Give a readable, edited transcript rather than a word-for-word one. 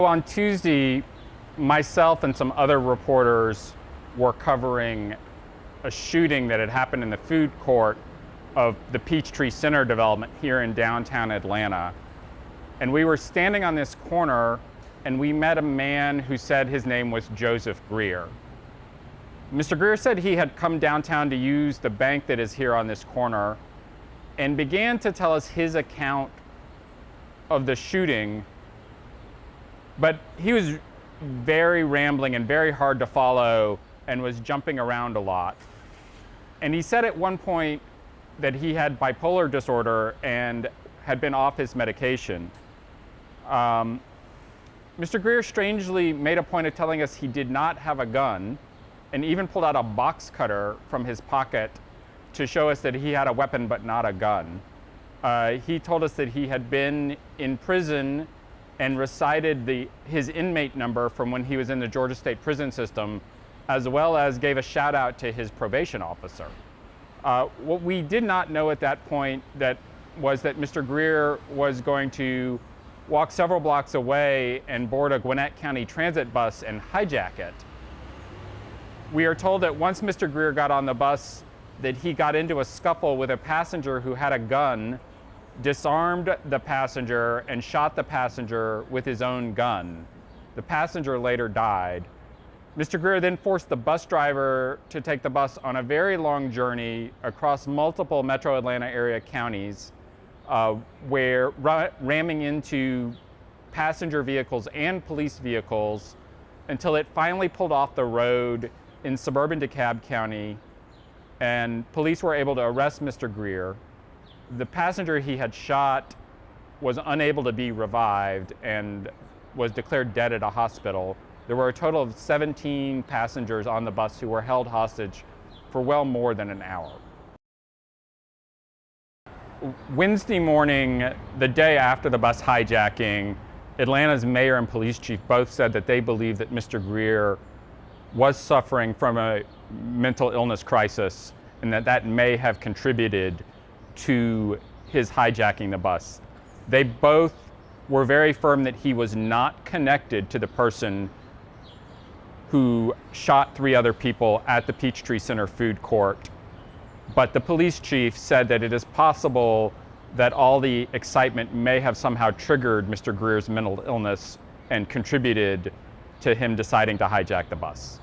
On Tuesday, myself and some other reporters were covering a shooting that had happened in the food court of the Peachtree Center development here in downtown Atlanta. And we were standing on this corner and we met a man who said his name was Joseph Grier. Mr. Grier said he had come downtown to use the bank that is here on this corner and began to tell us his account of the shooting. But he was very rambling and very hard to follow and was jumping around a lot. And he said at one point that he had bipolar disorder and had been off his medication. Mr. Grier strangely made a point of telling us he did not have a gun and even pulled out a box cutter from his pocket to show us that he had a weapon but not a gun. He told us that he had been in prison and recited his inmate number from when he was in the Georgia State prison system, as well as gave a shout out to his probation officer. What we did not know at that point was that Mr. Grier was going to walk several blocks away and board a Gwinnett County Transit bus and hijack it. We are told that once Mr. Grier got on the bus, that he got into a scuffle with a passenger who had a gun, disarmed the passenger and shot the passenger with his own gun. The passenger later died. Mr. Grier then forced the bus driver to take the bus on a very long journey across multiple metro Atlanta area counties, where ramming into passenger vehicles and police vehicles until it finally pulled off the road in suburban DeKalb County, and police were able to arrest Mr. Grier. The passenger he had shot was unable to be revived and was declared dead at a hospital. There were a total of 17 passengers on the bus who were held hostage for well more than an hour. Wednesday morning, the day after the bus hijacking, Atlanta's mayor and police chief both said that they believe that Mr. Grier was suffering from a mental illness crisis and that may have contributed to his hijacking the bus. They both were very firm that he was not connected to the person who shot 3 other people at the Peachtree Center food court. But the police chief said that it is possible that all the excitement may have somehow triggered Mr. Grier's mental illness and contributed to him deciding to hijack the bus.